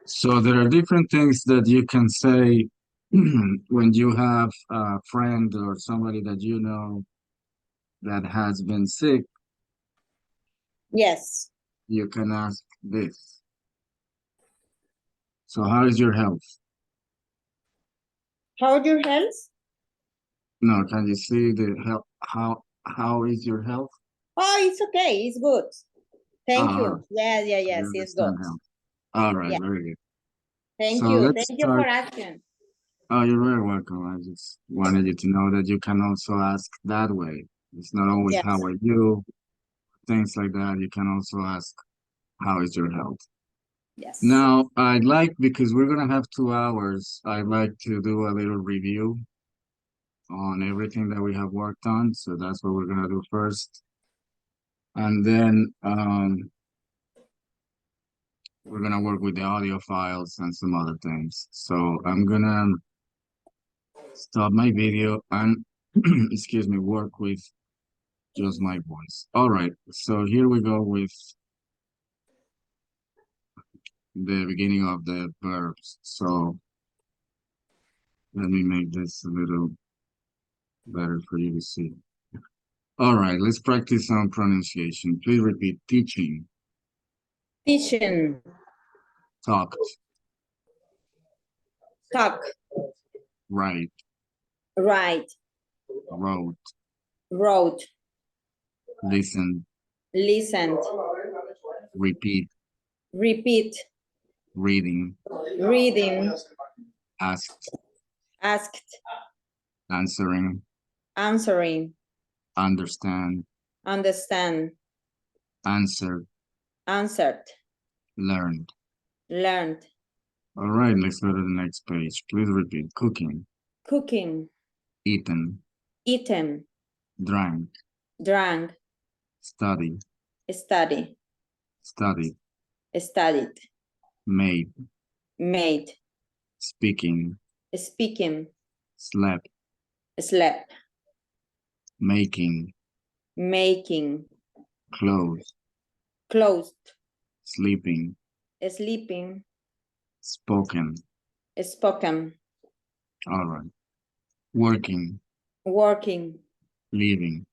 So there are different things that you can say when you have a friend or somebody that you know that has been sick. Yes. You can ask this. So how is your health? How's your health? No, can you see the health? How is your health? Oh, it's okay. It's good. Thank Ah, you. Yes, you it's good. understand health. All right, Yeah. very good. Thank So you. let's Thank you for start. asking. Oh, you're very welcome. I just wanted you to know that you can also ask that way. It's not always Yes. how are you, things like that. You can also ask how is your health. Yes. Now, I'd like, because we're gonna have 2 hours, I'd like to do a little review on everything that we have worked on. So that's what we're gonna do first. And then we're gonna work with the audio files and some other things. So I'm gonna stop my video and excuse me, work with just my voice. All right, so here we go with the beginning of the verbs. So let me make this a little better for you to see. All right, let's practice some pronunciation. Please repeat: teaching, Teaching. talked, Talk. write, Write. wrote, Wrote. listen, Listened. repeat, Repeat. reading, Reading. asked, Asked. answering, Answering. understand, Understand. answered, Answered. learned. Learned. All right, let's go to the next page. Please repeat: cooking, Cooking. eaten, Eaten. drank, Drank. study, Study. studied, Studied. made, Made. speaking, Speaking. slept, Slept. making, Making. closed, Closed. sleeping, Sleeping. spoken. Spoken. All right. Working, Working. leaving,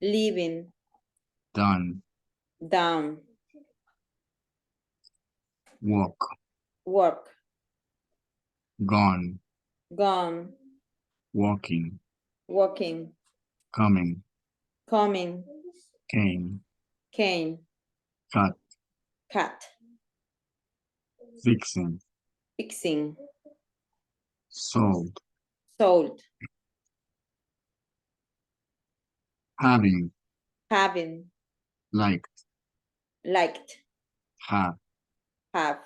Leaving. done, Down. walk, Work. gone, Gone. walking, Walking. coming, Coming. came, Came. cut, Cut. fixing, Fixing. sold, Sold. having, Having. liked, Liked. have, Have.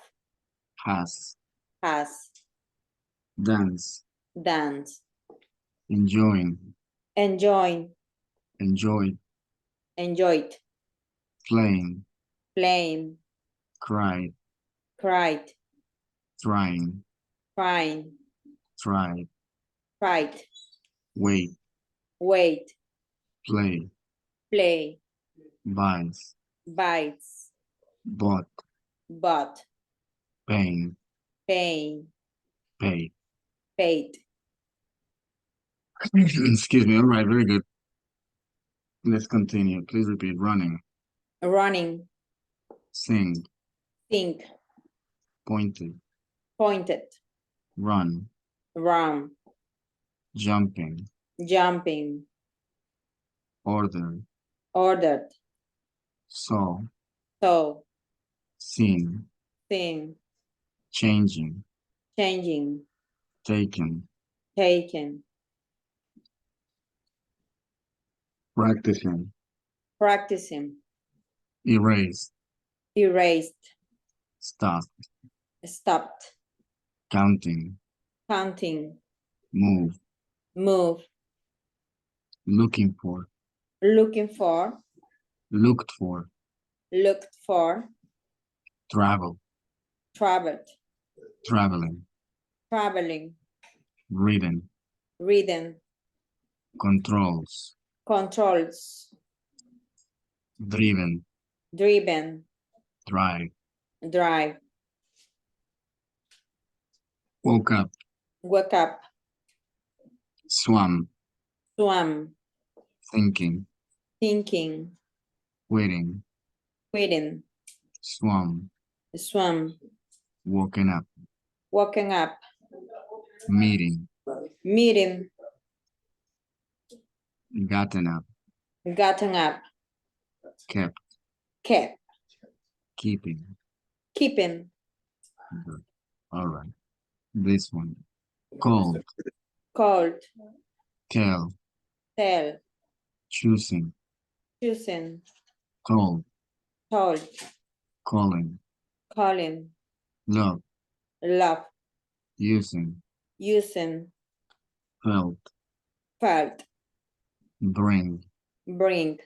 has, Has. dance, Dance. enjoying, Enjoy. enjoyed, Enjoyed. playing, Playing. cried, Cried. trying, Crying. tried, Cried. wait, Wait. play, Play. buys, Bites. bought, Bought. paying, Paying. paid. Paid. Excuse me. All right, very good. Let's continue. Please repeat: running, Running. sing, Think. pointed, Pointed. run, Run. jumping, Jumping. order, Ordered. saw, So. seen, Thing. changing, Changing. taken, Taken. practicing, Practicing. erased, Erased. stopped, Stopped. counting, Counting. move, Move. looking for, Looking for. looked for, Looked for. travel, Traveled. traveling, Traveling. driven, driven, drive, drive, woke up, wake up, swam, swam, thinking, thinking, quitting, quitting, swam, swam, woken up, waking up, meeting, meeting, gotten up, gotten up, kept, kept, keeping. keeping, Good. All right. This one. Called, called, tell, tell, choosing, choosing, told, told, calling, calling, love, love, using, using, felt, felt, bring, bring,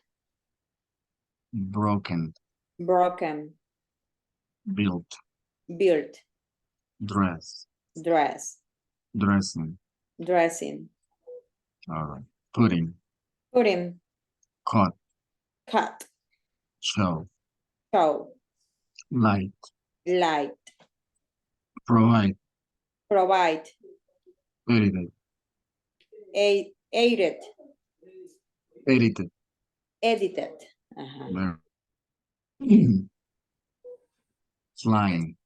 broken, broken, built, built, dress, dress, dressing. dressing, All right. Pudding, pudding, cut, cut, show, show, light, light, provide, provide, edited, aided, edited. edited, uh-huh. There. Flying,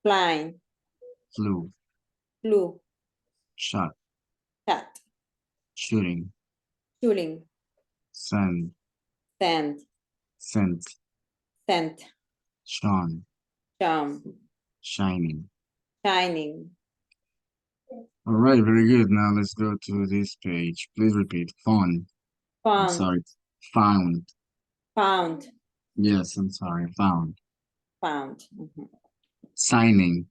Flying, flew, flew, shot, shot, shooting, shooting, send, send, sent, sent, shone, shone, shining. shining, All right, very good. Now let's go to this page. Please repeat. Fun. I'm found, sorry. Found. found, Yes, I'm sorry. Found. found, mhm. Signing.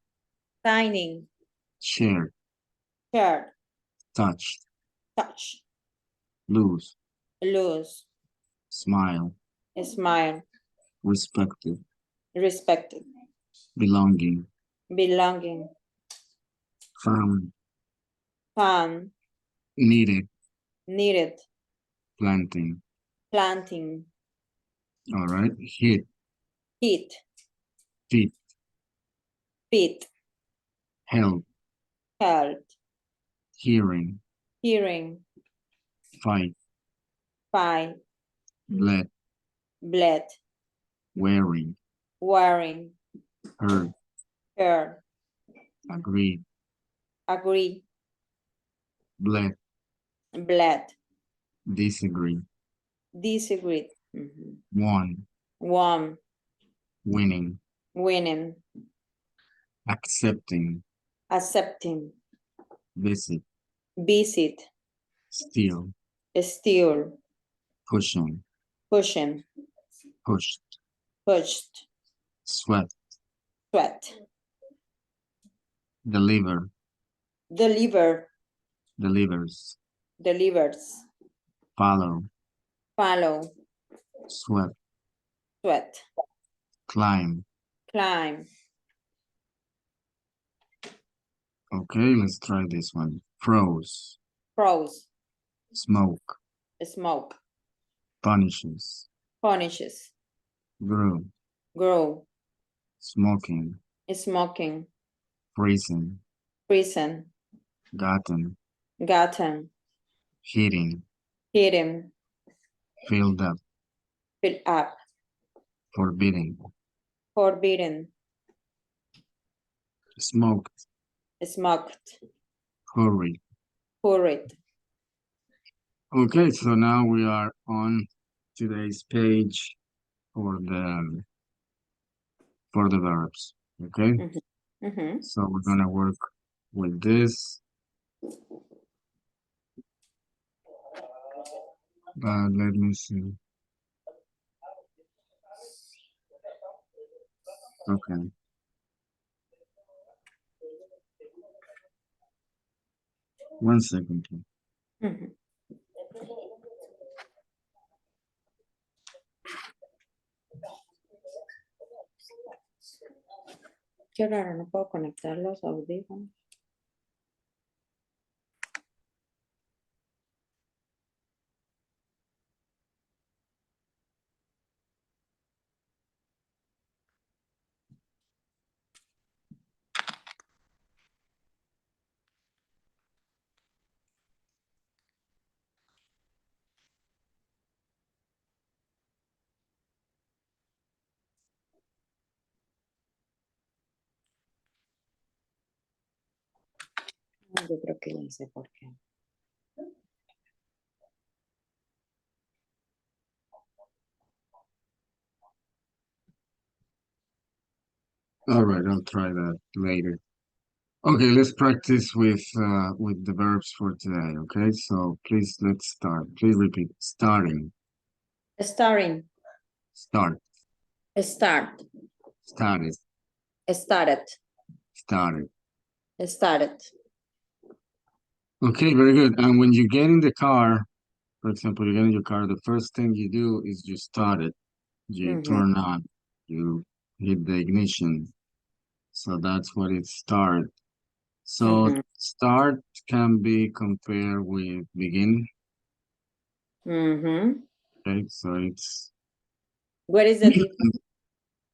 Signing, Shared. shared, Touched. touch, Lose. lose, Smile. smile, Respected. respected, Belonging. belonging, Found. found, Needed. needed, Planting. planting, All right. Hit. hit, Fit. fit, Held. held, Hearing. hearing, Fight. fight, Bled. bled, Wearing. wearing, Heard. heard, Agreed. agree, Bled. bled, Disagree. disagreed, mhm. Won. Won, Winning. winning, Accepting. accepting, Visit. visit, Steal. steal, Pushing. pushing, Pushed. pushed, Sweat. sweat, Deliver. deliver, Delivers. delivers, Follow. follow, Sweat. sweat, Climb. climb, Okay, let's try this one. Froze. froze, Smoke. smoke, Punishes. punishes, Grew. grow, Smoking. smoking, Freezing. prison, Gotten. gotten, Hitting. hidden, Filled up. fill up, Forbidding. forbidden, Smoked. smoked, Hurried. hurried. Okay, so now we are on today's page for the verbs. Okay, Mhm. so we're gonna work with this. Let me see. Okay. One second, please. Ujú. Qué raro, no puedo conectar los audífonos. Yo creo que ya sé por qué. All right, I'll try that later. Okay, let's practice with the verbs for today. Okay, so please let's start. Please repeat. Starting. Starting. Start. Start. Started. Started. Started. Started. Okay, very good. And when you get in the car, for example, you get in your car, the first thing you do is you start it. You turn on. You hit the ignition. So that's what it start. So start can be compared with begin. Okay, so it's What is the difference?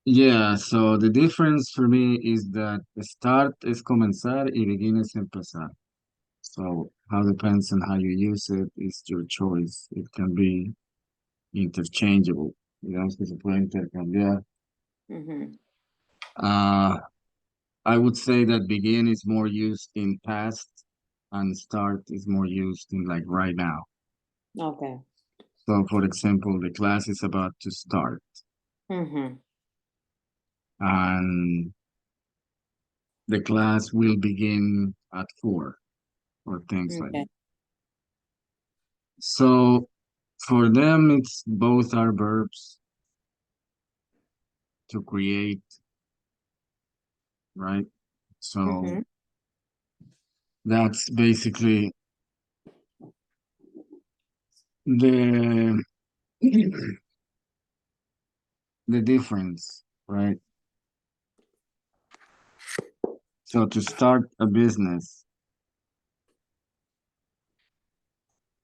yeah, so the difference for me is that start es comenzar y begin es empezar. So how depends on how you use it is your choice. It can be interchangeable. Digamos que se puede intercambiar. Uh, I would say that begin is more used in past and start is more used in like right now. Okay. So for example, the class is about to start and the class will begin at 4 or things like Okay. that. So for them, it's both are verbs to create, right? So that's basically the the difference, right? So to start a business,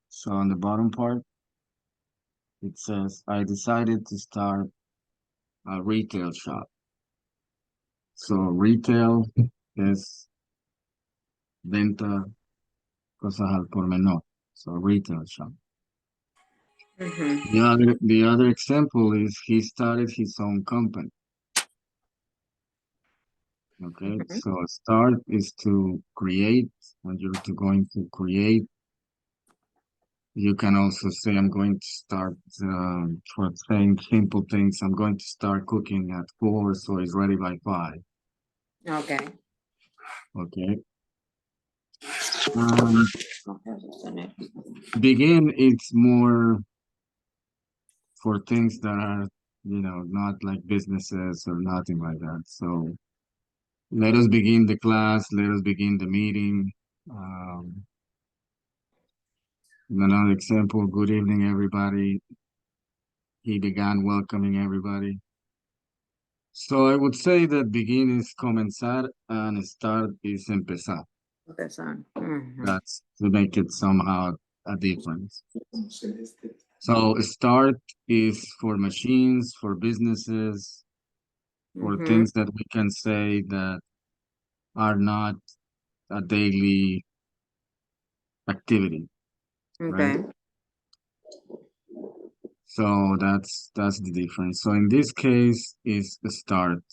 so on the bottom part, it says, I decided to start a retail shop. So retail is venta cosas al por menor. So retail shop. The other example is he started his own company. Okay, so start is to create. When you're going to create, you can also say, I'm going to start, for saying simple things, I'm going to start cooking at 4, so it's ready by 5. Okay. Okay. Begin, it's more for things that are, not like businesses or nothing like that. So let us begin the class, let us begin the meeting. Another example, good evening, everybody. He began welcoming everybody. So I would say that begin is comenzar and start is empezar. That's to make it somehow a difference. So start is for machines, for businesses, for things that we can say that are not a daily activity, right? Okay. So that's the difference. So in this case is the start.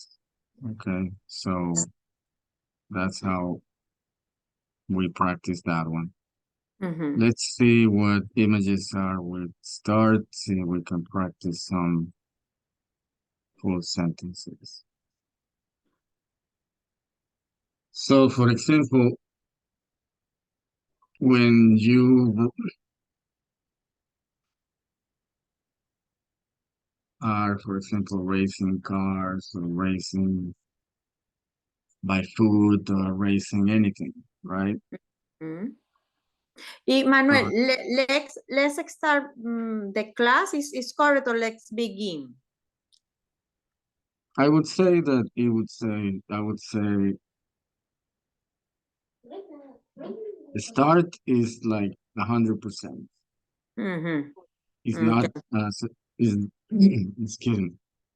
Okay, so that's how we practice that one. Let's see what images are with start. See if we can practice some full sentences. So for example, when you are, for example, racing cars or racing by food or racing anything, right? Y Manuel, So let's start the class is correct or let's begin. I would say that I would say the start is like 100%. It's not Okay. is excuse me.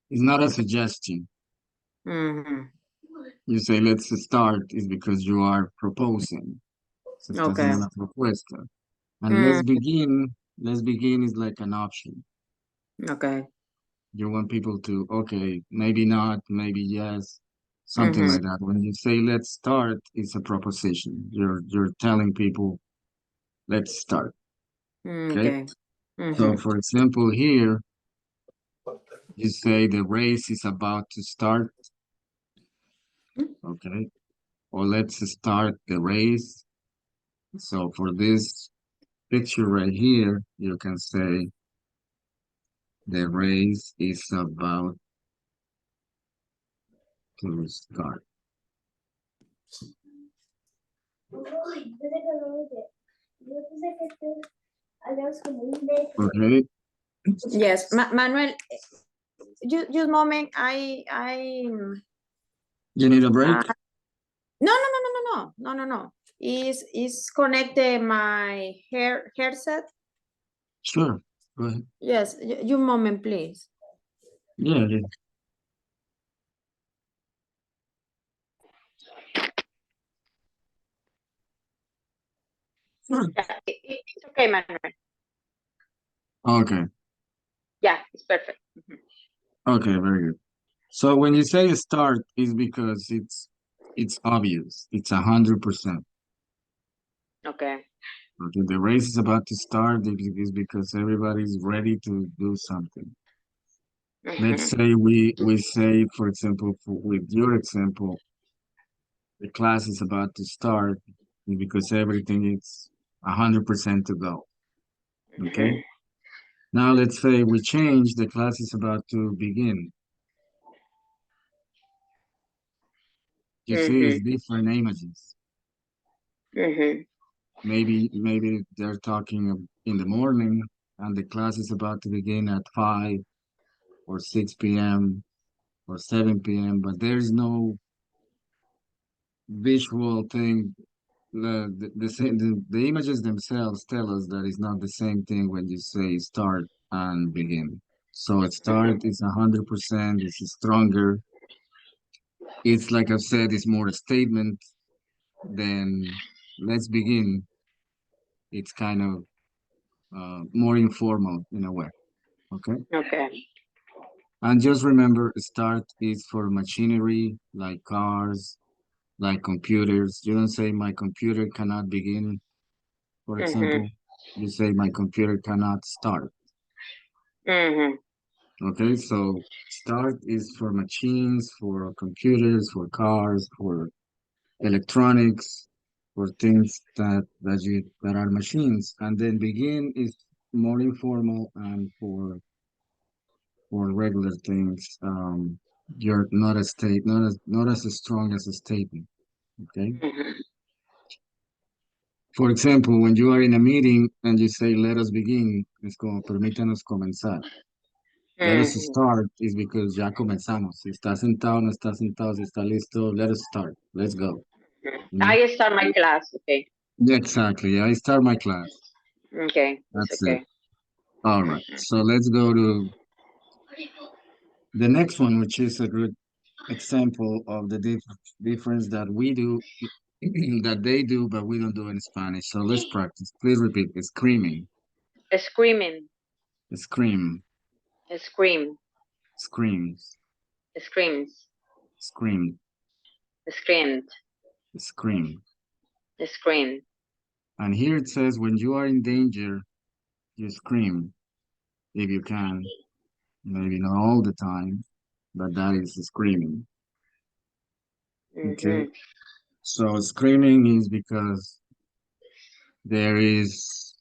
It's not a suggestion. You say let's start is because you are proposing. Se está Okay. haciendo una propuesta. And let's begin is like an option. Okay. You want people to, okay, maybe not, maybe yes. something like that. When you say let's start, it's a proposition. You're telling people let's start. Okay. Okay. So for example, here you say the race is about to start. Okay. Or let's start the race. So for this picture right here, you can say the race is about to start. Okay. Yes, Manuel, just moment. You need a break? No. Is connected my headset. Sure. Go ahead. Yes, you moment, please. Yeah, yeah. Sure. Yeah, it's okay, Manuel. Okay. Yeah, it's perfect. Okay, very good. So when you say start, is because it's obvious. It's 100%. Okay. Okay, the race is about to start is because everybody's ready to do something. Let's say we say, for example, with your example, the class is about to start because everything is 100% to go. Okay. Now let's say we change, the class is about to begin. You see, it's different images. Maybe they're talking in the morning and the class is about to begin at 5 or 6 p.m. or 7 p.m., but there's no visual thing. The images themselves tell us that it's not the same thing when you say start and begin. So a start is 100%, it's stronger. It's like I've said, it's more a statement than let's begin. It's kind of more informal in a way. Okay. Okay. And just remember, start is for machinery like cars, like computers. You don't say my computer cannot begin, for example. You say my computer cannot start. Okay, so start is for machines, for computers, for cars, for electronics, for things that are machines. And then begin is more informal and for regular things. You're not a state, not as strong as a statement. Okay. For example, when you are in a meeting and you say, let us begin, es como, permítanos comenzar. Let us start is because ya comenzamos. Si está sentado, no está sentado, si está listo, let us start. Let's go. You know? I start my class. Okay. Yeah, exactly. I start my class. Okay. It's That's it. okay. All right. So let's go to the next one, which is a good example of the difference that we do, that they do, but we don't do in Spanish. So let's practice. Please repeat. Screaming, Screaming. scream, Scream. screams, Screams. scream, Screamed. scream. Screamed. And here it says, when you are in danger, you scream if you can. Maybe not all the time, but that is screaming. Okay. So screaming is because there is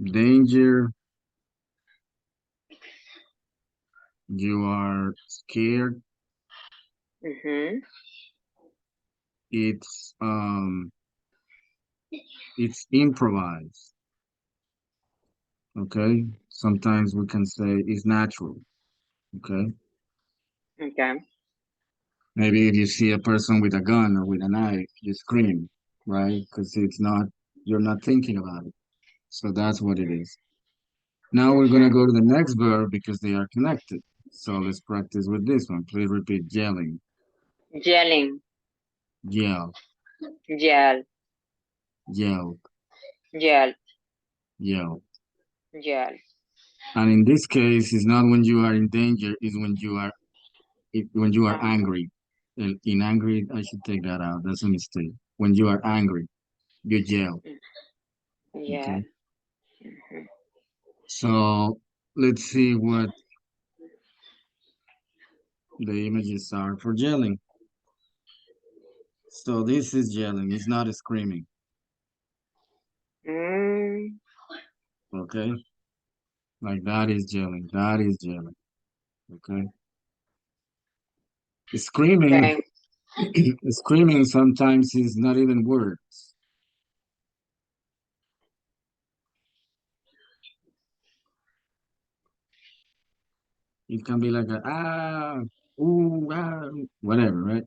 danger, you are scared. It's um it's improvised. Okay. Sometimes we can say it's natural. Okay. Okay. Maybe if you see a person with a gun or with a knife, you scream, right? Because you're not thinking about it. So that's what it is. Now we're gonna go to the next verb because they are connected. So let's practice with this one. Please repeat yelling, Yelling. yell, Yell. yell, Yell. yell. Yell. And in this case, it's not when you are in danger, it's when you are when you are Um, angry. in angry, I should take that out. That's a mistake. When you are angry, you yell. Yeah. Okay. So let's see what the images are for yelling. So this is yelling. It's not screaming. Mm, Okay. Like that is yelling. That is yelling. Okay. Screaming, okay. screaming sometimes is not even words. It can be like a ooh, whatever, right?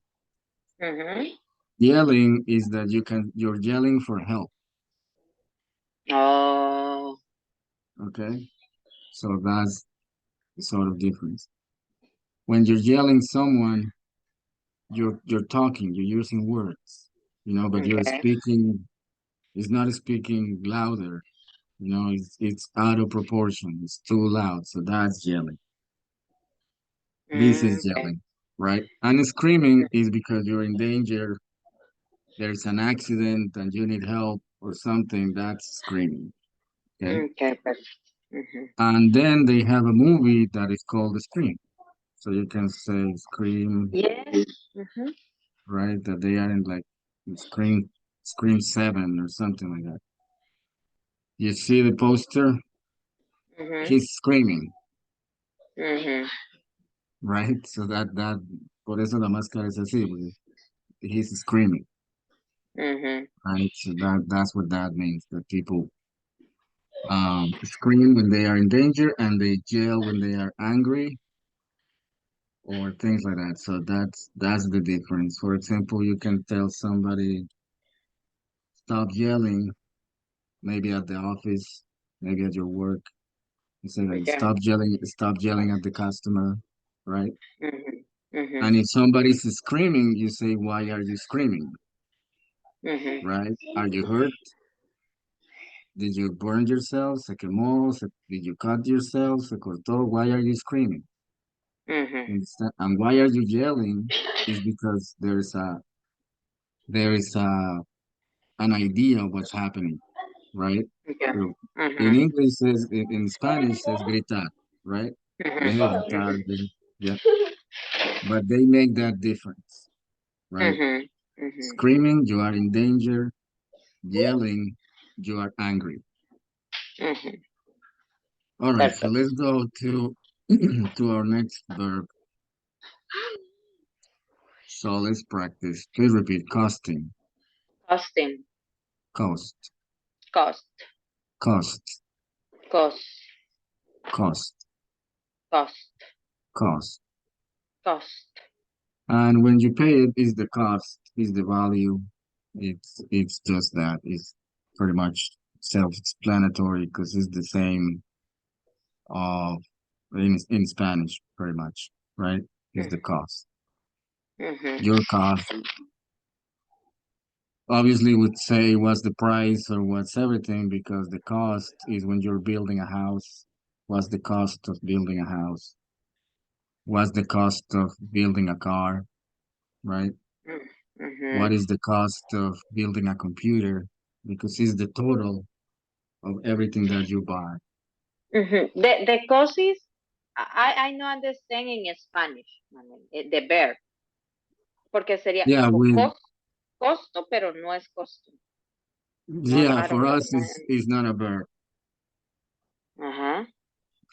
Mm-hmm. Yelling is that you're yelling for help. Oh. Okay. So that's the sort of difference. When you're yelling someone, you're talking, you're using words, but you're Okay. speaking, it's not speaking louder, it's out of proportion, it's too loud. So that's yelling. This is Okay. yelling, right? And screaming is because you're in danger, there's an accident and you need help or something, that's screaming. Okay. Okay. Perfect. Mm-hmm. And then they have a movie that is called Scream. So you can say Scream, Yes. Mm-hmm. right? That they are in like Scream 7 or something like that. You see the poster, Mm-hmm. he's screaming, Mm-hmm. right? So por eso la máscara es así, porque he's screaming, Mm-hmm. right? So that's what that means, that people scream when they are in danger and they yell when they are angry or things like that. So that's the difference. For example, you can tell somebody stop yelling, maybe at the office, maybe at your work. You say like Okay. stop yelling at the customer, right? Mm-hmm. Mm-hmm. And if somebody's screaming, you say, why are you screaming? Mm-hmm. Right? Are you hurt? Did you burn yourself? ¿Se quemó? Did you cut yourself? ¿Se cortó? Why are you screaming? Mm-hmm. And why are you yelling? Is because there is an idea of what's happening, right? Okay. So in Mm-hmm. English says in Spanish says gritar, right? Deje de gritar, Mm-hmm. yeah. But they make that difference, right? Mm-hmm. Mm-hmm. Screaming, you are in danger. Yelling, you are angry. Mm-hmm. All right, so Perfect. let's go to to our next verb. So let's practice. Please repeat. Costing, Costing. cost, Cost. cost, Cost. cost, Cost. cost. Cost. And when you pay it, is the cost, is the value. It's just that. It's pretty much self-explanatory because it's the same of in Spanish, pretty much, right? Is the cost. Mm-hmm. Your cost obviously would say what's the price or what's everything because the cost is when you're building a house. What's the cost of building a house? What's the cost of building a car, right? What Mm-hmm. is the cost of building a computer? Because it's the total of everything that you buy. Mm-hmm. The cost is I know understand in Spanish, Manuel, the verb, porque sería Yeah, costo, pero no es costo. No, yeah, I don't for know. us it's not a verb. Uh-huh.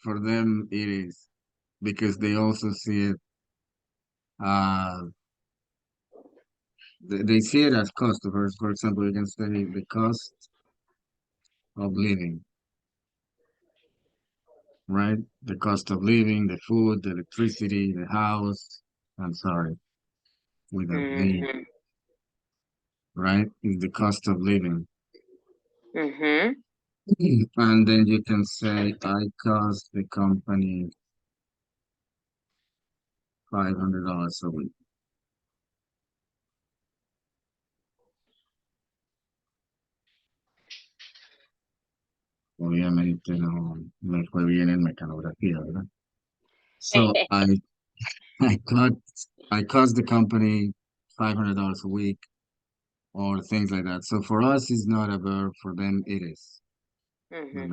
For them it is because they also see it uh they see it as cost. For example, you can say the cost of living, right? The cost of living, the food, the electricity, the house. I'm sorry, with a V, Mm-hmm. right? Is the cost of living. Mm-hmm. And then you can say, I cost the company $500 a week. Obviamente no me fue bien en mecanografía, ¿verdad? So I I cut I cost the company $500 a week or things like that. So for us, it's not a verb. For them, it is. And Mm-hmm.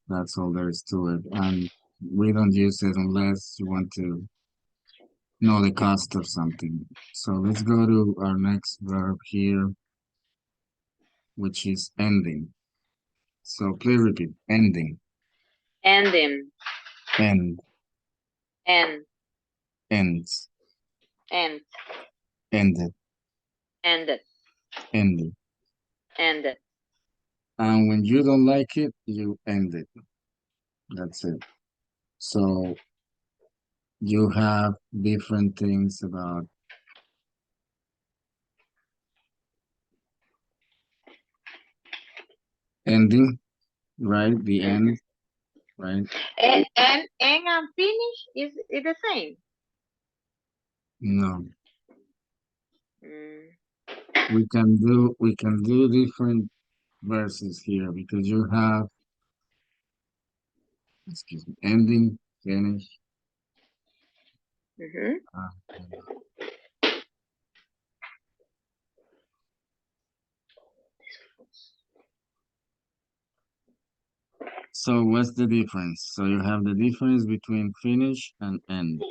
that's all there is to it. And we don't use it unless you want to know the cost of something. So let's go to our next verb here, which is ending. So please repeat. Ending. Ending. End. End. Ends. End. Ended. Ended. Ended. Ended. And when you don't like it, you end it. That's it. So you have different things about ending, right? The Mm-hmm. end, right? And finish is it the same? No, Mm, we can do different verses here because you have, excuse me, ending, finish. mm-hmm. Uh, so what's the difference? So you have the difference between finish and end.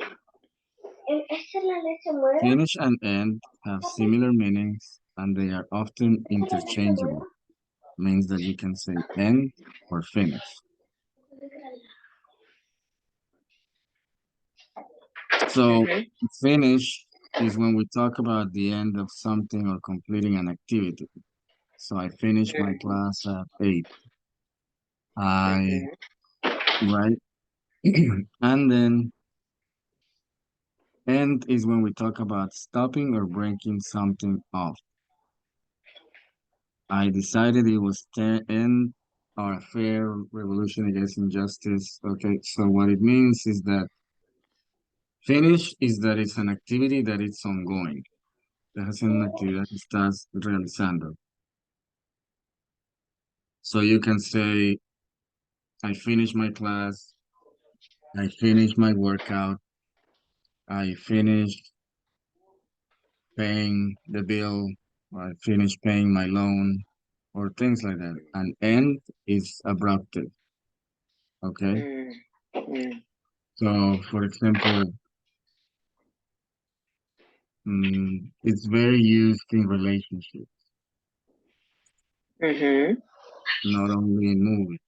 ¿Esta es la leche muera? Finish and end have similar meanings and they are often ¿Esta es la leche muera? interchangeable. Means that you can say end or finish. So Mm-hmm. finish is when we talk about the end of something or completing an activity. So I finished my class at 8. I Mm-hmm. right, and then end is when we talk about stopping or breaking something off. I decided it was end or a fair revolution against injustice. Okay, so what it means is that finish is that it's an activity that it's ongoing. Es una actividad que estás realizando. So you can say, I finished my class, I finished my workout, I finished paying the bill, or I finished paying my loan, or things like that. And end is abruptive, okay? Mm-hmm. So, for example, it's very used in relationships, Mm-hmm. not only in movies,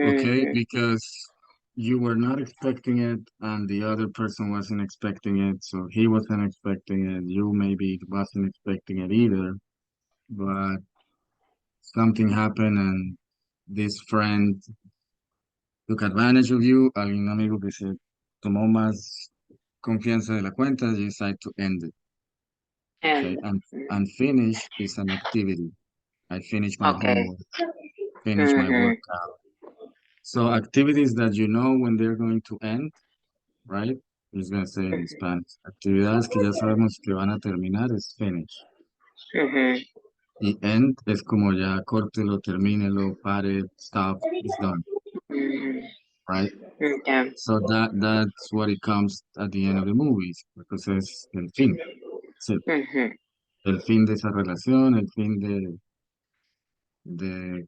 okay? Mm-hmm. Because you were not expecting it and the other person wasn't expecting it, so he wasn't expecting it, you maybe wasn't expecting it either, but something happened and this friend took advantage of you, hay un amigo que se tomó más confianza de la cuenta, you decide to end it, okay? And And finish is an activity. I finish my okay. homework, finish my Mm-hmm. workout. So activities that you know when they're going to end, right? I'm just gonna say it in Spanish. Actividades que ya sabemos que van a terminar es finish. Mm-hmm. Y end es como ya córtelo, termínelo, pare, stop, it's done, Mm-hmm. right? Okay. So that's what it comes at the end of the movies, because es el fin. It's it. Mm-hmm. El fin de esa relación, el fin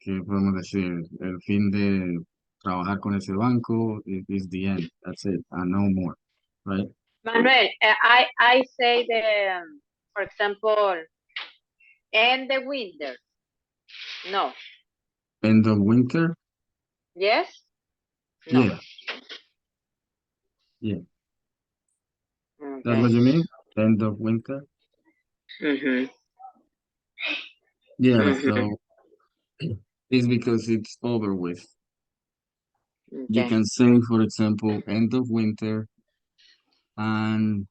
¿qué podemos decir? El fin de trabajar con ese banco, it is the end. That's it, and no more, right? Manuel, I say for example, in the winter. No. End of winter, Yes. No. yeah, yeah. That's Okay. what you mean? End of winter? Mm-hmm. Yeah, Mm-hmm. so it's because it's over with. You Okay. can say, for example, end of winter and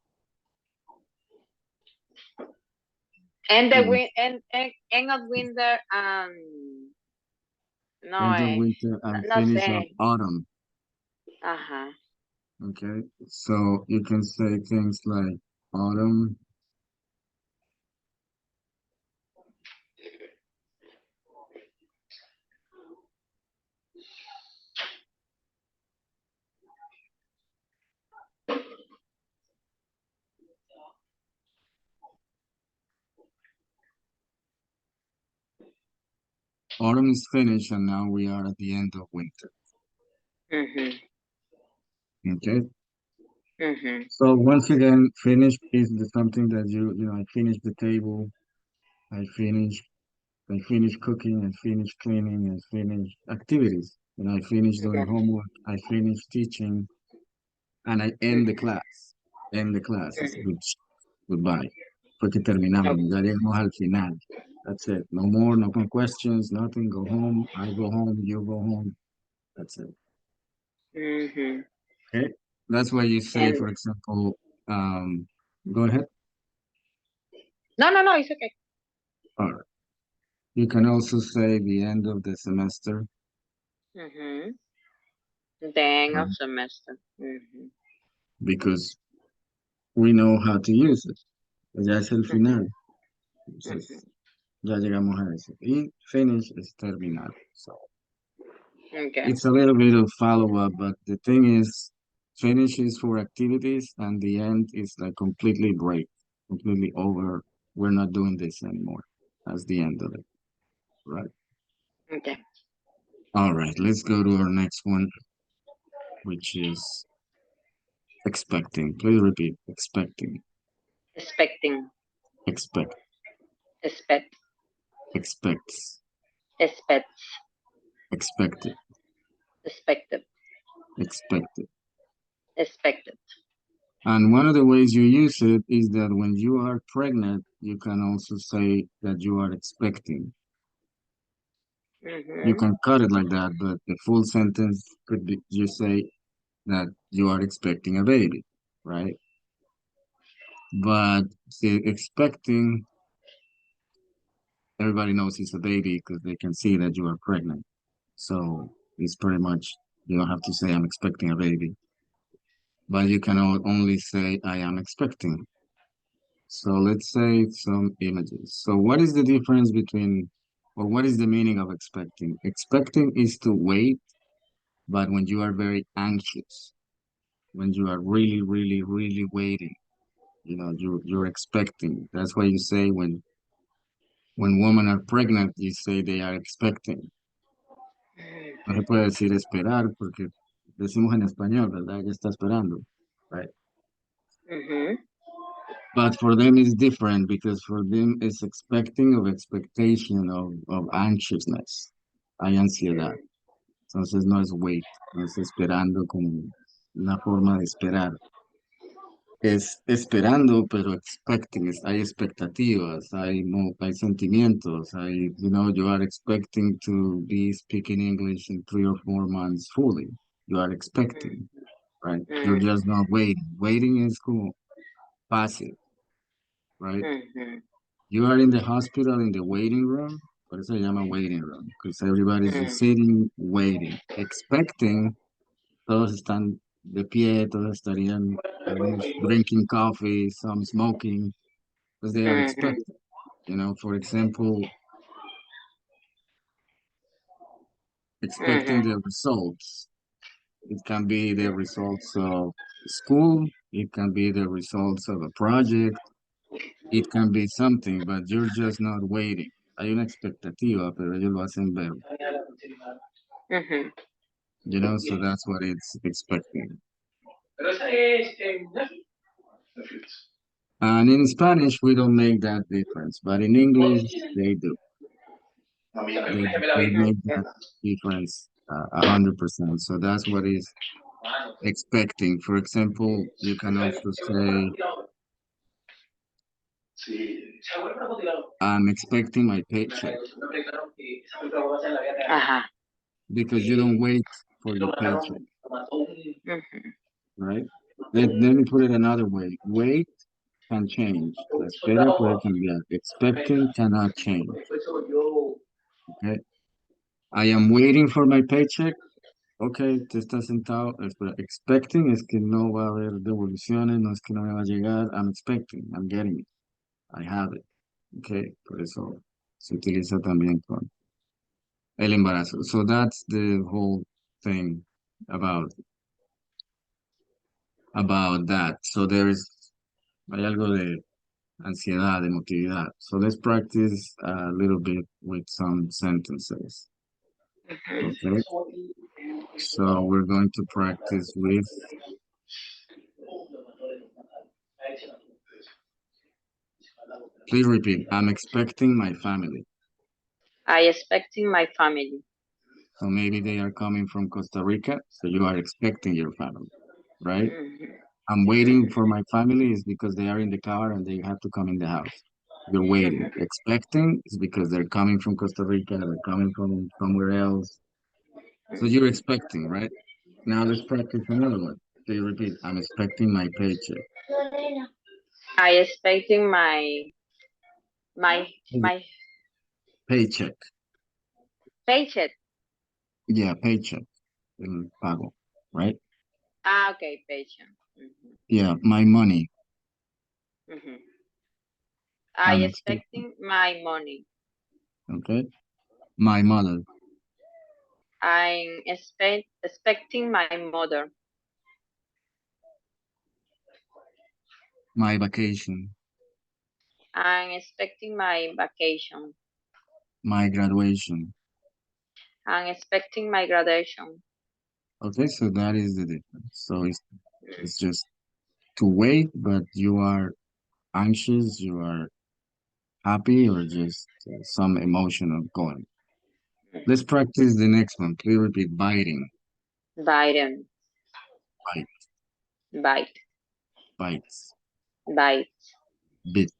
And the mm, win and end of winter. No. end of winter and No finish of sé. autumn. Ajá. Okay, so you can say things like autumn, Autumn is finished and now we are at the end of winter. Mhm. Okay. Mhm. So once again, finish is something that I finish the table, I finish, I finish cooking, I finish cleaning, I finish activities, I finish doing Yeah. homework, I finish teaching, and I end the Mhm. class. End the class. It's Mhm. good, goodbye. Fue que terminamos, Okay. ya llegamos al final. That's it. No more, no more questions, nothing. Go home. I go home. You go home. That's it. Mhm. Okay. That's why you say, And for example, um, go ahead. no, no, no, it's okay. All right. You can also say the end of the semester, Mhm. The end of right? semester. Mhm. Because we know how to use it. Ya es el Mhm. final. Entonces, Mhm. ya llegamos a eso. Y finish es terminar. So, Okay. it's a little bit of follow-up, but the thing is, finish is for activities and the end is like completely break, completely over. We're not doing this anymore. That's the end of it, right? Okay. All right, let's go to our next one, which is expecting. Please repeat, expecting, Expecting. expect, Expect. expects, Expect. expected, Expected. expected. Expected. And one of the ways you use it is that when you are pregnant, you can also say that you are expecting. You Mhm. can cut it like that, but the full sentence could be you say that you are expecting a baby, right? But the expecting, everybody knows it's a baby because they can see that you are pregnant. So it's pretty much, you don't have to say I'm expecting a baby, but you can only say I am expecting. So let's say some images. So what is the difference between, or what is the meaning of expecting? Expecting is to wait, but when you are very anxious, when you are really, really, really waiting, you're expecting. That's why you say when women are pregnant, you say they are expecting. No se puede decir esperar porque decimos en español, ¿verdad? Ella está esperando, right? Mhm. But for them it's different because for them it's expecting of expectation of anxiousness. Hay ansiedad. Entonces no es wait, no es esperando como una forma de esperar. Es esperando, pero expecting, hay expectativas, hay sentimientos, you are expecting to be speaking English in 3 or 4 months fully. You are expecting, right? You're Mhm. just not waiting. Waiting is como passive, right? Mhm. You are in the hospital in the waiting room, por eso se llama waiting room, because everybody's just Mhm. sitting, waiting. Expecting, todos están de pie, todos estarían, algunos drinking coffee, some smoking, because they are Mhm. expecting. For example, expecting Mhm. the results. It can be the results of school, it can be the results of a project, it can be something, but you're just not waiting. Hay una expectativa, pero ellos lo hacen ver, Mhm. so that's what it's expecting. And in Spanish, we don't make that difference, but in English, they do. They make that difference 100%. So that's what is expecting. For example, you can also say, I'm expecting my paycheck Ajá. because you don't wait for your paycheck, Mhm. right? Let me put it another way. Wait can change. La espera puede cambiar. Expecting cannot change. Okay. I am waiting for my paycheck. Okay, te estás sentado. Espera. Expecting es que no va a haber devoluciones, no es que no me va a llegar. I'm expecting. I'm getting it. I have it. Okay. Por eso se utiliza también con el embarazo. So that's the whole thing about that. So hay algo de ansiedad, emotividad. So let's practice a little bit with some sentences. Okay, so we're going to practice with, please repeat, I'm expecting my family. I expecting my family. So maybe they are coming from Costa Rica, so you are expecting your family, right? Mhm, I'm waiting for my family is because they are in the car and they have to come in the house. You're waiting. mhm, Expecting is because they're coming from Costa Rica, they're coming from somewhere else. So you're mhm. expecting, right? Now let's practice another one. So you repeat, I'm expecting my paycheck. I expecting my my Paycheck. paycheck. Yeah, paycheck. El pago, right? Ah, okay, paycheck. Mhm, Yeah, my money. mhm. I I'm expecting. expecting my money. Okay. My mother. Expecting my mother. My vacation. I'm expecting my vacation. My graduation. I'm expecting my graduation. Okay, so that is the difference. So it's just to wait, but you are anxious, you are happy, or just some emotion of going. Let's Mhm. practice the next one. Please repeat biting, Biden, bite, bite, bites, bite, bit,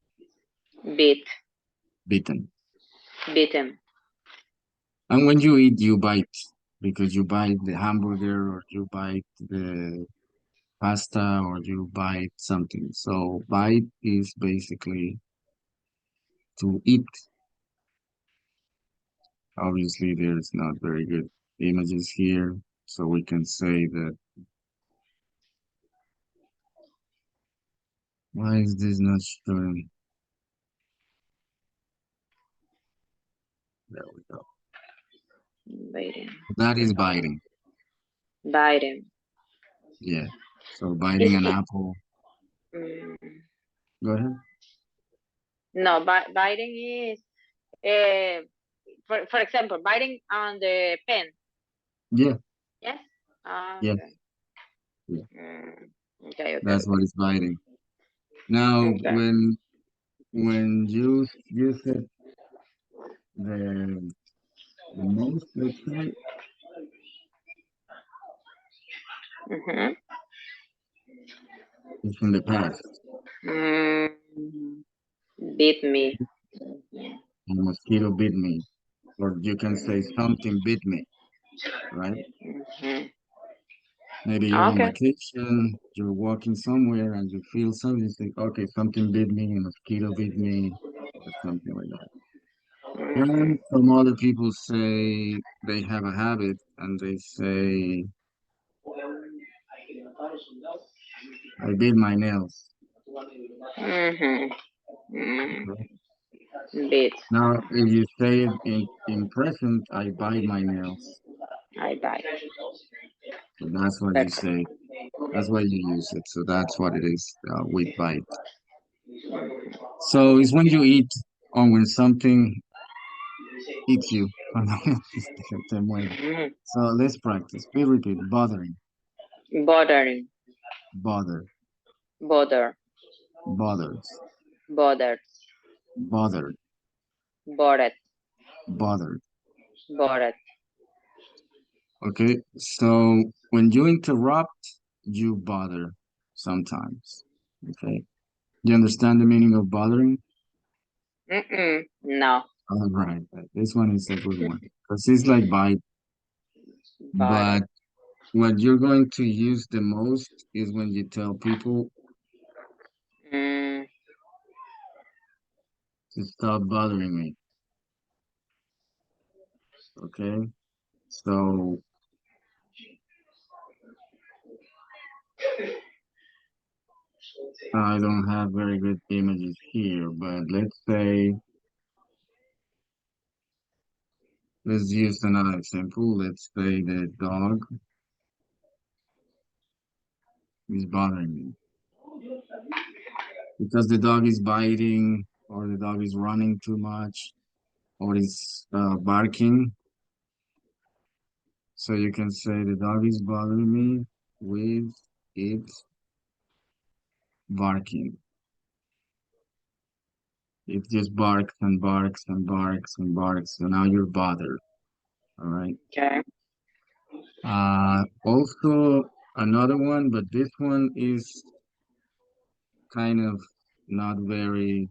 beat, bitten. beaten. And when you eat, you bite because you bite the hamburger or you bite the pasta or you bite something. So bite is basically to eat. Obviously, there's not very good images here, so we can say that. Why is this not showing? There we go. Biden, That is biting. Biden. Yeah. So biting Is an it? apple. Mm, Go ahead. no, Biden is uh, for example, biting on the pen. Yeah. Yes. Ah, Yeah. okay. Yeah. Mm, okay, okay, That's what okay. is biting. Now, Okay. when you use it the the most, let's say, Mm-hmm. is in the past. Mm, beat me. Mhm, A mosquito bit me, or you can say something bit me, right? mhm. Maybe you're on Okay. vacation, you're walking somewhere, and you feel something. You think, okay, something bit me, a mosquito bit me, or something like that. Mhm, And some other people say they have a habit, and they say, I bit my nails. mhm, mm, Okay. beat. Now, if you say it in present, I bite my nails. I bite. So that's what you Perfect. say. That's why you use it. So that's what it is with bite. Mhm, So it's when you eat or when something eats you. Cuando te muerde. mhm. So let's practice. We repeat. Bothering, Bothering. bother, Bother. bothers, Bothered. bothered, Bothered. bothered. Bothered. Okay. So when you interrupt, you bother sometimes. Okay. You understand the meaning of bothering? Mm-mm. No. All right. This one is a good one because it's like bite, Bothered. but what you're going to use the most is when you tell people Mm, to stop bothering me. Okay. So I don't have very good images here, but let's use another example. Let's say the dog is bothering me. because the dog is biting, or the dog is running too much, or is barking. So you can say the dog is bothering me with its barking. It just barks and barks and barks and barks, so now you're bothered. All right. Okay. Also another one, but this one is kind of not very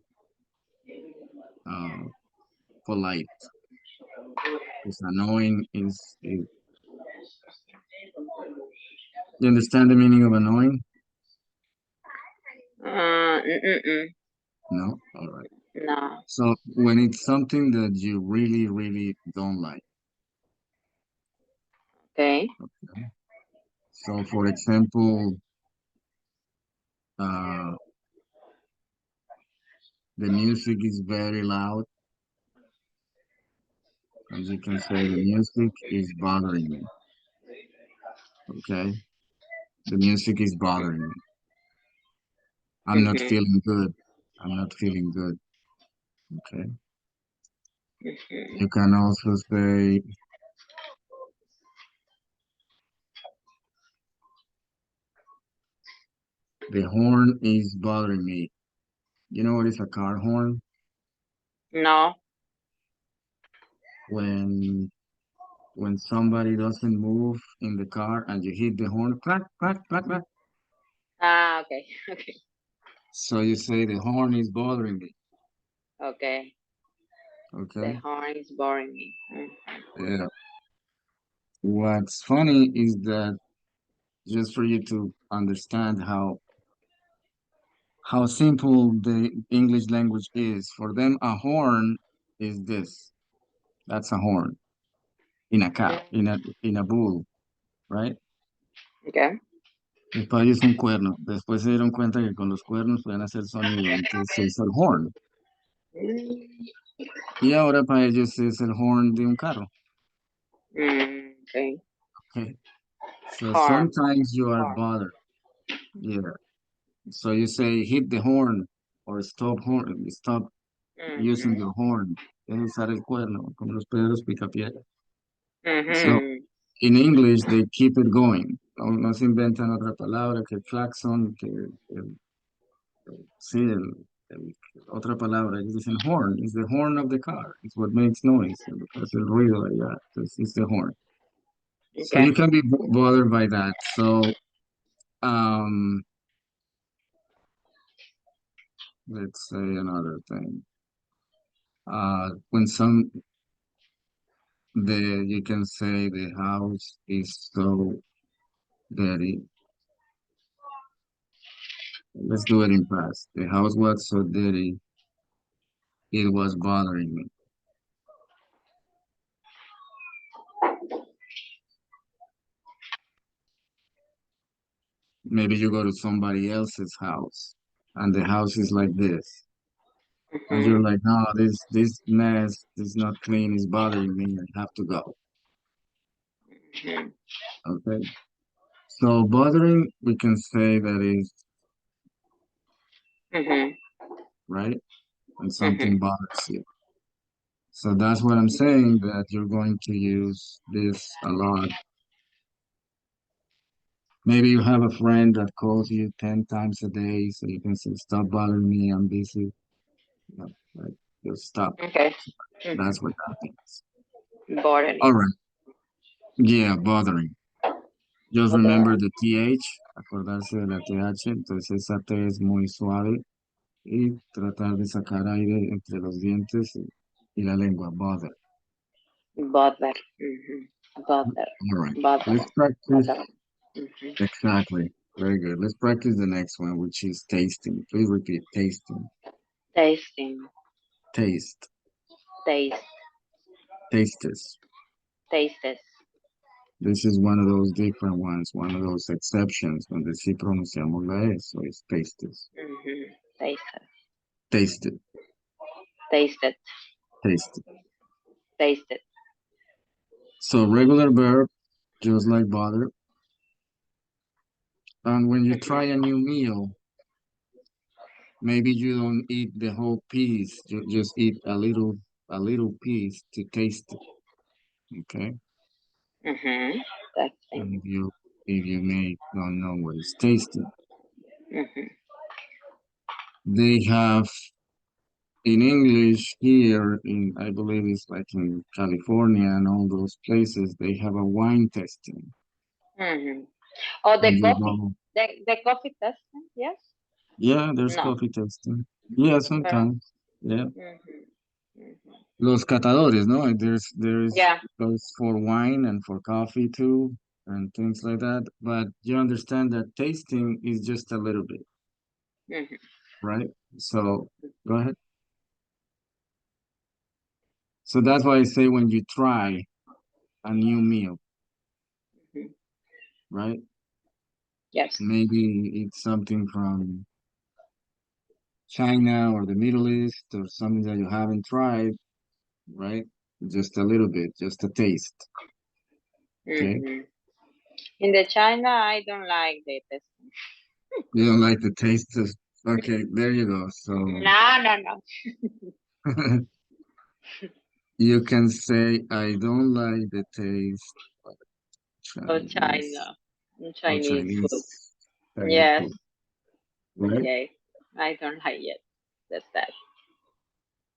uh polite. It's annoying. You understand the meaning of annoying? Mm-mm. No? All right. No. So when it's something that you really, really don't like. Okay. Okay. So for example, uh, the music is very loud, and you can say the music is bothering me. Okay. The music is bothering me. I'm not Mm-hmm. feeling good. I'm not feeling good. Okay. Mm-hmm. You can also say the horn is bothering me. You know what is a car horn? No. When when somebody doesn't move in the car and you hit the horn, clack, clack, clack, clack. Ah, okay. Okay. So you say the horn is bothering me. Okay. The Okay. horn is boring me. Yeah. What's funny is that just for you to understand how simple the English language is, for them a horn is this. That's a horn in a cow, Mm-hmm. in a bull, right? Okay. El caballo es un cuerno. Después se dieron cuenta que con los cuernos pueden hacer sonido, entonces se hizo el horn. Y ahora para ellos es el horn de un carro. Okay. Okay. So Horn. sometimes you are Horn. bothered. Yeah. So you say hit the horn or stop using Mm-hmm. your horn. Es usar el cuerno, como los perros picapiedra. So Mm-hmm. in English they keep it going. No se inventan otra palabra que el claxon, que sí, otra palabra. Ellos dicen horn. It's the horn of the car. It's what makes noise. Hace el ruido allá. It's the horn. So you Okay. can be bothered by that. So um, let's say another thing. When you can say the house is so dirty. Let's do it in past. The house was so dirty, it was bothering me. Maybe you go to somebody else's house and the house is like this. And you're Mm-hmm. like, no, this mess, this not clean is bothering me. I have to go. Mm-hmm. Okay. So bothering, we can say that is Mm-hmm. right, and Mm-hmm. something bothers you. So that's what I'm saying, that you're going to use this a lot. Maybe you have a friend that calls you 10 times a day, so you can say, stop bothering me, I'm busy. Yeah, like, just stop. Okay. That's Mm-hmm. what that means. All Boring. right. Yeah, bothering. Just remember Okay. the TH, acordarse de la TH, entonces esa T es muy suave y tratar de sacar aire entre los dientes y la lengua, bother. Bother. Mm-hmm. Bother. All right, let's Bother. practice. Bother. Mm-hmm. Exactly. Very good. Let's practice the next one, which is tasting. Please repeat, tasting. Tasting. Taste. Taste. Tastes. Tastes. This is one of those different ones, one of those exceptions donde sí pronunciamos la S, so it's tastes. Mm-hmm. Tasted. Tasted. Tasted. Tasted. Tasted. So regular verb, just like bother. And when you try a Mm-hmm. new meal, maybe you don't eat the whole piece, you just eat a little piece to taste it. Okay? Mm-hmm. Testing. And if you may don't know what is tasty. Mm-hmm. They have in English here in I believe it's like in California and all those places, they have a wine testing. Mm-hmm. Oh, And the you coffee. go, The coffee testing. Yes. yeah, there's No. coffee testing. Yeah, Well. sometimes. Yeah. Mm-hmm. Mm-hmm. Los catadores, no? There's Yeah. goes for wine and for coffee too, and things like that. But you understand that tasting is just a little bit, Mm-hmm. right? So go ahead. So that's why I say when you try a new meal, Mm-hmm. right? Yes. Maybe it's something from China or the Middle East or something that you haven't tried, right? Just a little bit, just a taste. Okay. Mm-hmm. In the China, I don't like the testing. You don't like the taste of, okay, there you go. So No, no, no. you can say, I don't like the taste of Oh, Chinese China. or Chinese food. Chinese Yes. food, right? Okay. I don't like it. That's that.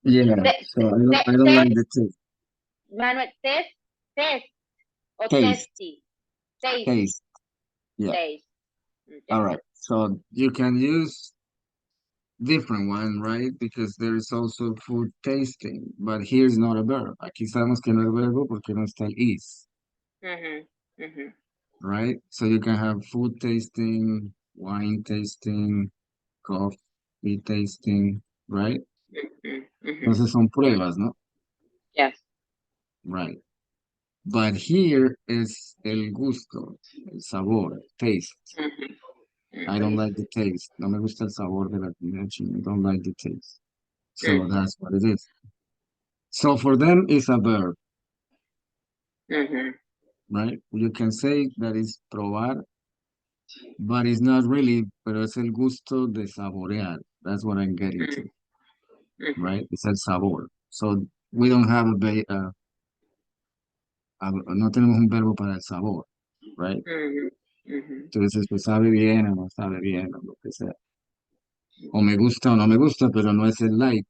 Yeah. Te- So I don't like Test, the taste. Manuel, test or Taste, testy. Taste, taste. Yeah. taste. All Okay. right. So you can use different one, right? Because there is also food tasting, but here's not a verb. Aquí sabemos que no es verbo porque no está el is, Mhm. Mhm. right? So you can have food tasting, wine tasting, coffee tasting, right? Mhm. Mhm. Entonces son pruebas, ¿no? Yes. Right. But here is el gusto, el sabor, taste. Mhm. I don't Mhm. like the taste. No me gusta el sabor de la comida china. I don't like the taste. So Mhm. that's what it is. So for them, it's a verb, Mhm. right? You can say that is probar, but it's not really, pero es el gusto de saborear. That's what I'm getting Mhm. to, Mhm. right? It's el sabor. So we don't have no tenemos un verbo para el sabor, right? Mhm. Mhm. Entonces, pues sabe bien o no sabe bien o lo que sea. O me gusta o no me gusta, pero no es el like,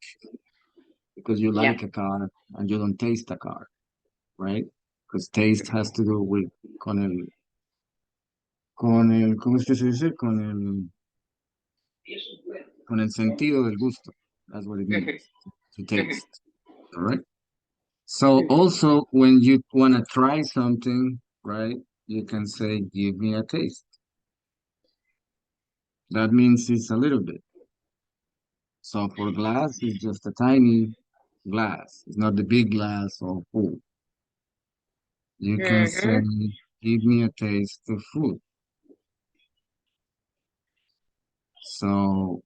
because you Yeah. like a car and you don't taste a car, right? Because taste has to do with ¿cómo es que se dice? Con el sentido del gusto. That's what it Mhm. means, to Mhm. taste. All right. So Mhm. also when you want to try something, right, you can say, give me a taste. That means it's a little bit. So for glass, it's just a tiny glass. It's not the big glass or full. You can say, Mhm. give me a taste of food. So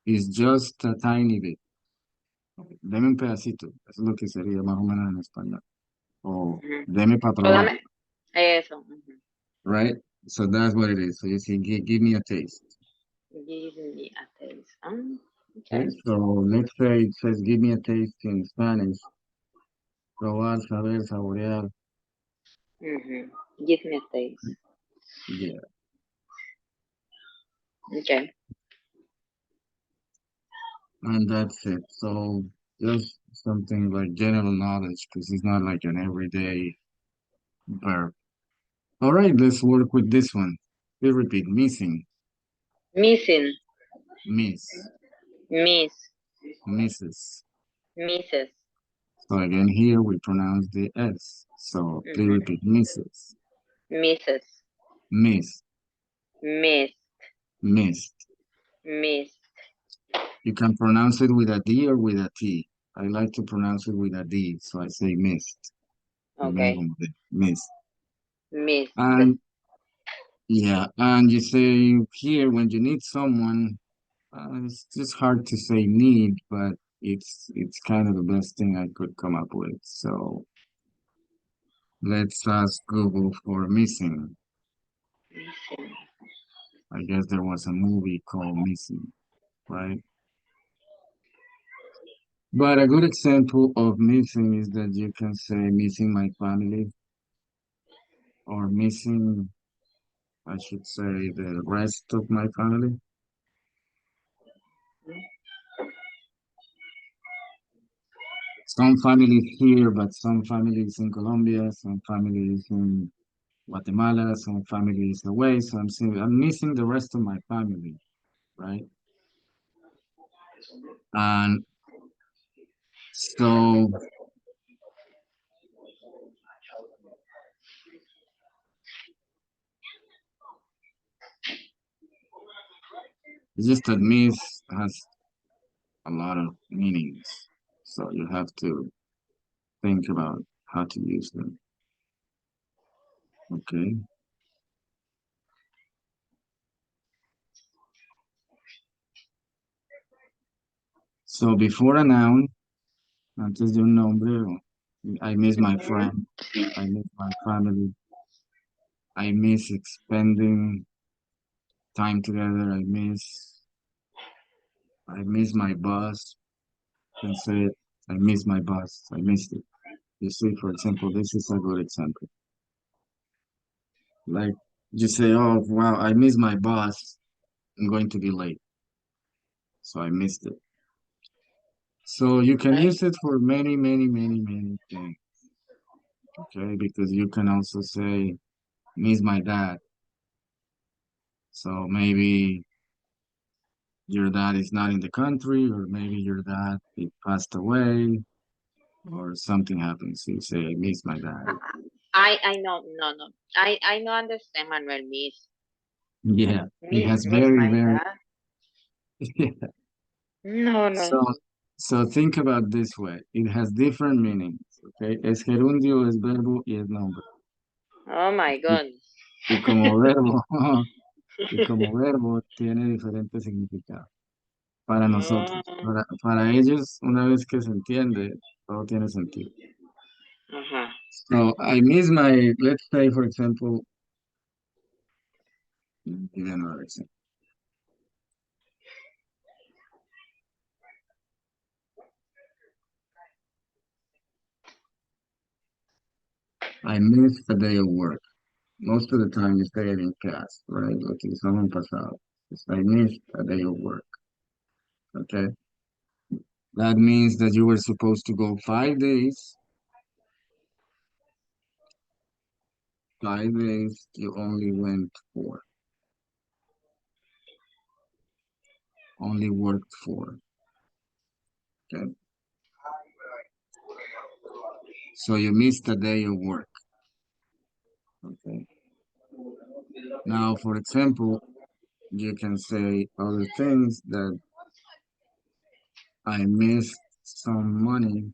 it's just a tiny bit. Deme un pedacito. Eso es lo que sería más o menos en español. O Mhm. deme para So probar, dame eso. Mhm. right? So that's what it is. So you say, give me a taste. Give me a taste. Okay, Okay. so let's say it says, give me a taste in Spanish. Probar, saber, saborear. Mhm. Give me a taste. Yeah, Okay. and that's it. So just something like general knowledge, because it's not like an everyday verb. All right, let's work with this one. We repeat, missing, Missing. miss, Miss. misses. Misses. So again, here we pronounce the S. So please Mhm. repeat, misses, Misses. miss, Miss. missed. Miss. You can pronounce it with a D or with a T. I like to pronounce it with a D, so I say missed. Okay. Missed. Miss. And yeah, and you say here when you need someone, it's just hard to say need, but it's kind of the best thing I could come up with. So let's ask Google for missing. Missing. I guess there was a movie called Missing. right? But a good example of missing is that you can say missing my family or missing, I should say, the rest of my family. Some families here, but some families in Colombia, some families in Guatemala, some families away. So I'm saying I'm missing the rest of my family, right? And so just that miss has a lot of meanings. So you have to think about how to use them. Okay. So before a noun, antes de un nombre, I miss my Mhm. friend, I miss my family, I miss spending time together, I miss my boss. You can say it, I miss my boss, I missed it. You see, for example, this is a good example. Like you say, oh wow, I miss my boss, I'm going to be late, so I missed it. So you can Okay. use it for many, many, many, many things, okay? Because you can also say, miss my dad. So maybe your dad is not in the country, or maybe your dad he passed away, or something happens. You say, I miss my dad. I know, no, no. I no understand, Manuel. Yeah, it has Miss very, my very, dad. No, no. so, so think about this way. It has different meanings, okay? Es gerundio, es verbo y es nombre. Oh my Y, goodness. y como verbo, y como verbo tiene diferentes significados para nosotros. Mm, Para ellos, una vez que se entiende, todo tiene sentido. uh-huh. So I miss my, let's say, for example, give you another example. I miss a day of work. Most of the time you say it in past, right? Utilizamos en pasado. I missed a day of work. Okay. That means that you were supposed to go 5 days. 5 days, you only went 4. Only worked 4. Okay. So you missed a day of work. Okay. Now, for example, you can say other things that I missed some money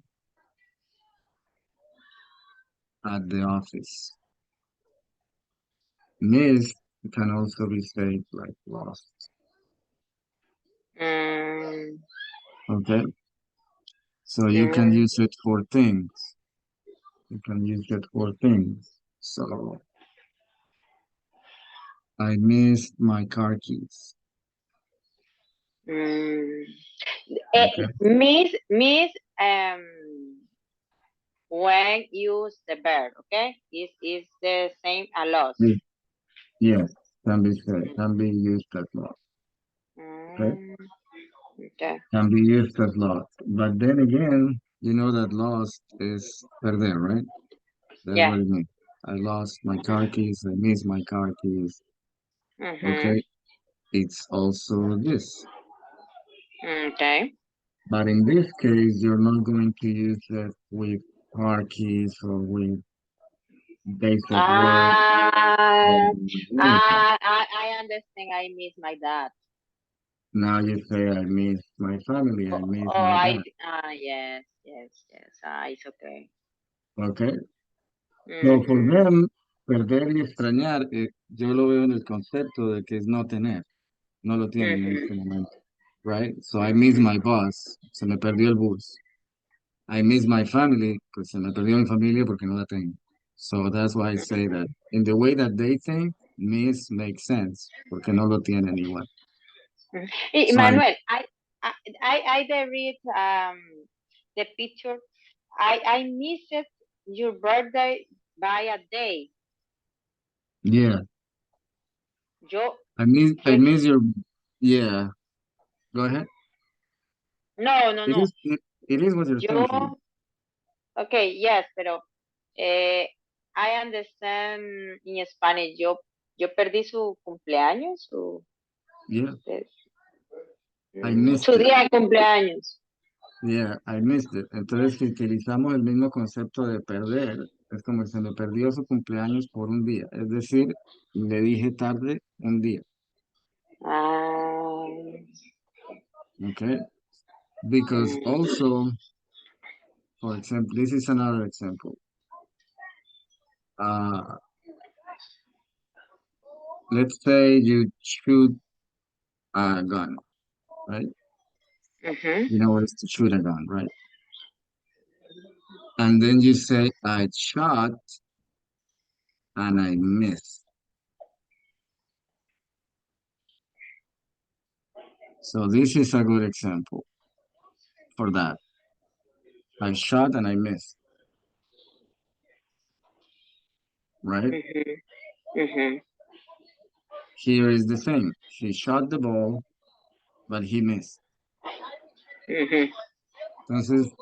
at the office. Missed can also be said like lost. Mm, Okay. So you can mm, use it for things. You can use it for things. So I missed my car keys. mm. Okay. Miss, when use the verb, okay? Is the same a loss. Ye- Yes, can be said, can be used as lost. Okay. Mm, okay. Can be used as lost. But then again, you know that lost is perder, right? That's Yeah. what it means. I lost my car keys. I missed my car keys. Mm-hmm. Okay. It's also this. Okay. But in this case, you're not going to use it with car keys or with days of work or Ah, with anything. I understand. I miss my dad. Now you say, I miss my family. I Oh, miss oh my dad. yes, yes, yes. It's okay. Okay. So for Mm-hmm. them, perder y extrañar, yo lo veo en el concepto de que es no tener. No lo tienen en este Mm-hmm. momento. Right? So I miss Mm-hmm. my boss. Se me perdió el bus. I miss my family, pues se me perdió mi familia porque no la tengo. So that's why I say that in the way that they think, miss makes sense, porque no lo tienen igual. Eh, So I, Manuel, I, I did read the picture. I missed your birthday by a day. yeah, Yo, I fue, miss your, yeah, go ahead. no, no, It no. is, it is what you're thinking. Yo, okay, yes, pero eh, I understand in Spanish. Yo perdí su cumpleaños, Yeah, eh, I missed su it. día de cumpleaños. Yeah, I missed it. Entonces, si utilizamos el mismo concepto de perder, es como si se me perdió su cumpleaños por un día. Es decir, le dije tarde un día. Ah, Okay? Because mm, also, for example, this is another example. Uh, let's say you shoot a gun, right? ujú, You know what is to shoot a gun, right? And then you say, I shot and I missed. So this is a good example for that. I shot and I missed, right? ujú, ujú, Here is the thing. He shot the ball, but he missed. ujú. Entonces,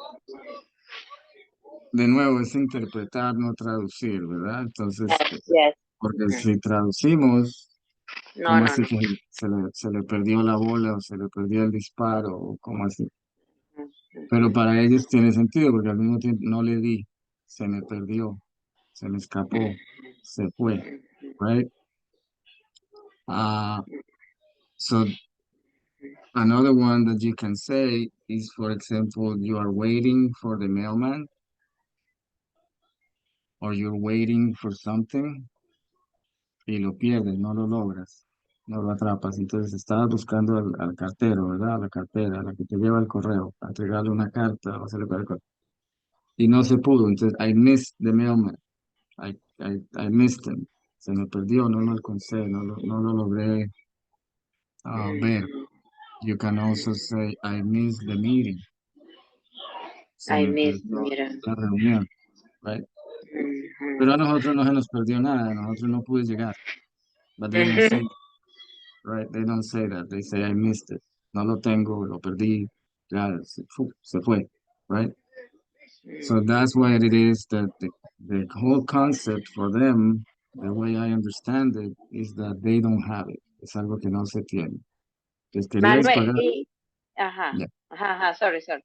de nuevo, es interpretar, no traducir, ¿verdad? Entonces, Yes, yes. porque Ujú. si traducimos, No, ¿cómo no, así no. que se le perdió la bola o se le perdió el disparo o cómo así? Pero Ujú, para ellos tiene sentido porque al mismo tiempo no le di, se me perdió, se me escapó, se fue, right? Uh, so another one that you can say is, for example, you are waiting for the mailman or you're waiting for something y lo pierdes, no lo logras, no lo atrapas. Entonces estabas buscando al cartero, ¿verdad? A la cartera, a la que te lleva el correo, a entregarle una carta o hacerle cualquier cosa. Y no se pudo. Entonces, I missed the mailman. I missed him. Se me perdió, no lo alcancé, no lo logré ver. ujú. You can also say, I missed the meeting. Se Ahí me mismo, perdió mira. la reunión, right? Pero a Ujú, nosotros no se nos perdió nada, a nosotros no pude llegar. But they don't say ujú, that, right? They don't say that. They say, I missed it. No lo tengo, lo perdí, ya se fue, right? So that's why it is that the whole concept for them, the way I understand it, is that they don't have it. Es algo que no se tiene. Les queríais Manuel, pagar, y, ajá, ya. ajá, ajá, sorry, sorry.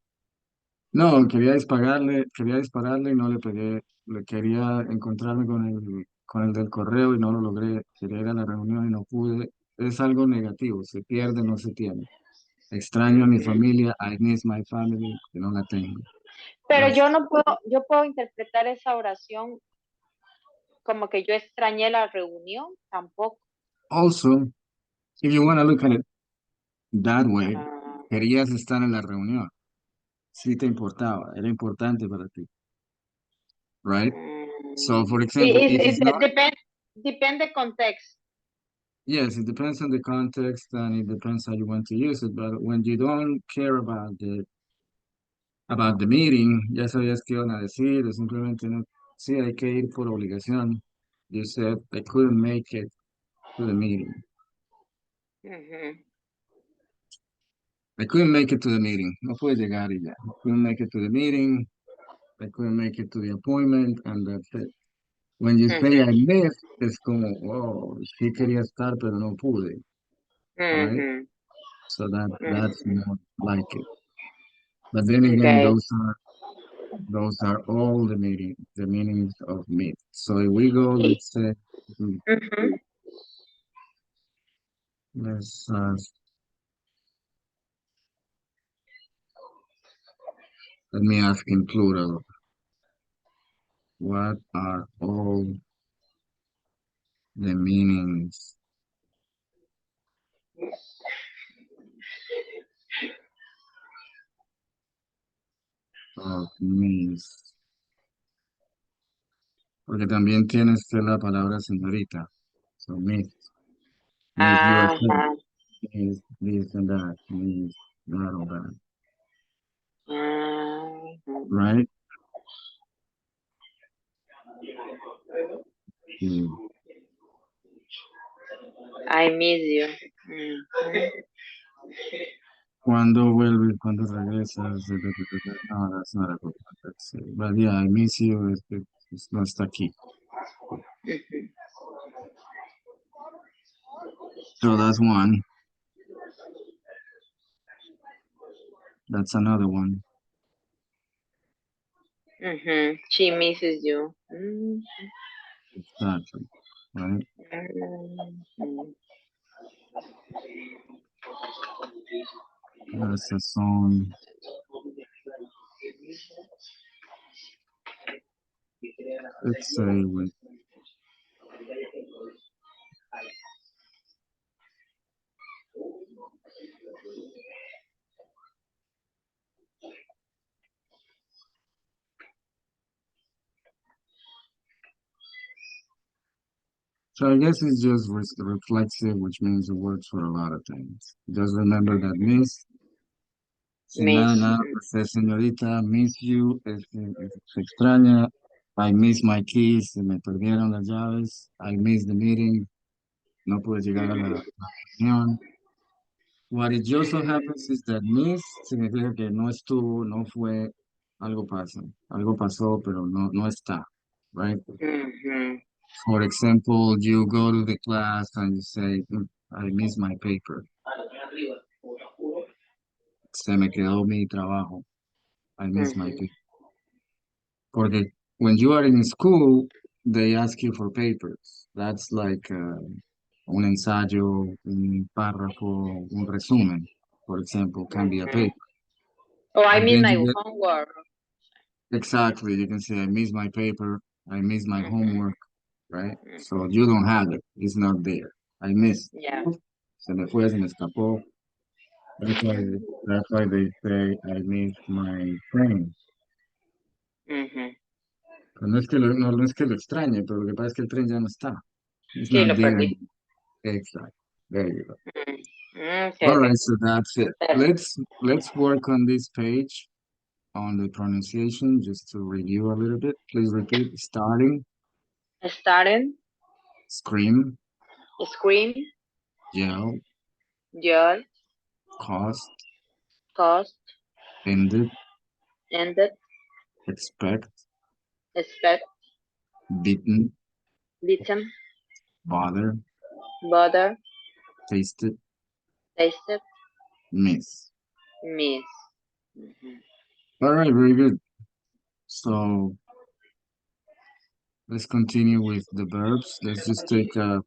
No, quería dispararle y no le pegué. Le quería encontrarme con el del correo y no lo logré. Quería ir a la reunión y no pude. Es algo negativo, se pierde, no se tiene. Extraño a mi Ujú. familia, I miss my family, que no la tengo. Pero yo That's no puedo, yo puedo interpretar esa oración como que yo extrañé la reunión, tampoco. also, if you want to look at it that way, Ah, querías estar en la reunión. Sí te importaba, era importante para ti, right? So, for example, if it's not, depende context. yes, it depends on the context and it depends how you want to use it. But when you don't care about the meeting, ya sabías qué iban a decir, o simplemente no, sí, hay que ir por obligación. You said I couldn't make it to the meeting. Ujú, I couldn't make it to the meeting. No pude llegar y ya. I couldn't make it to the meeting. I couldn't make it to the appointment, and that's it. When you say I ujú, missed, es como, oh, sí quería estar, pero no pude, right? ujú, So that's ujú. more like it. But then again, Okay. those are all the meanings of myth. So if we go, Y, let's say, ujú. let's let me ask in plural. What are all the meanings of myth? Porque también tienes que la palabra señorita. So myth, Miss USA. Ajá. miss this and that, miss that or that, Mhm. right? Yeah. I miss you. Mhm. Cuando regresas? No, that's not a good one. But yeah, I miss you. No está aquí. Mhm. So that's one. That's another one. Mhm. She misses you. Mhm. Exactly. Right? Mhm. That's a song. Let's say with so I guess it's just reflexive, which means it works for a lot of things. Just remember that miss, sin nada, Miss. nada, pues señorita, miss you, se extraña. I miss my keys, se me perdieron las llaves. I miss the meeting, no pude llegar a la reunión. What it just so happens is that miss significa que no estuvo, no fue, algo pasó, pero no está, right? Mhm. For example, you go to the class and you say, I miss my paper. Se me quedó mi trabajo. I miss my Mhm. paper. Porque when you are in school, they ask you for papers. That's like un ensayo, un párrafo, un resumen, for example, can be a Mhm. paper. Oh, I And miss then my you get, homework. exactly, you can say, I miss my paper, I miss my Mhm. homework, right? So Mhm. you don't have it. It's not there. I miss. Yeah. Se me fue, se me escapó. That's why they say I miss my train. Mhm. Pero no es que lo extrañe, pero lo que pasa es que el tren ya no está. It's Sí, not lo there. perdí. Exactly. There you go. Okay, All okay. right, so that's it. Perfect. Let's work on this page on the pronunciation just to review a little bit. Please repeat. Starting, Starting, scream, scream, yell, yell, cost, cost, ended, ended, expect, expect, beaten, beaten, bother, bother, tasted, tasted, miss. miss. Mhm. All right, very good. So let's continue with the verbs. Let's just take a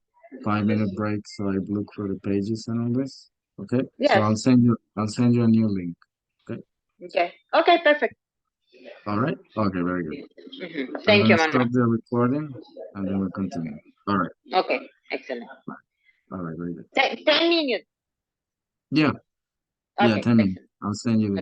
5 minute break so I look for the pages and all this. Okay. So Yes. I'll send you a new link. Okay. Okay. Okay, perfect. All right. Okay, very good. Mhm. I'm Thank you, gonna Manuel. stop the recording and then we'll continue. All right. Okay, excellent. All right, very good. 10 minutes. Yeah, yeah, Okay, 10 minutes. excellent. I'll send you the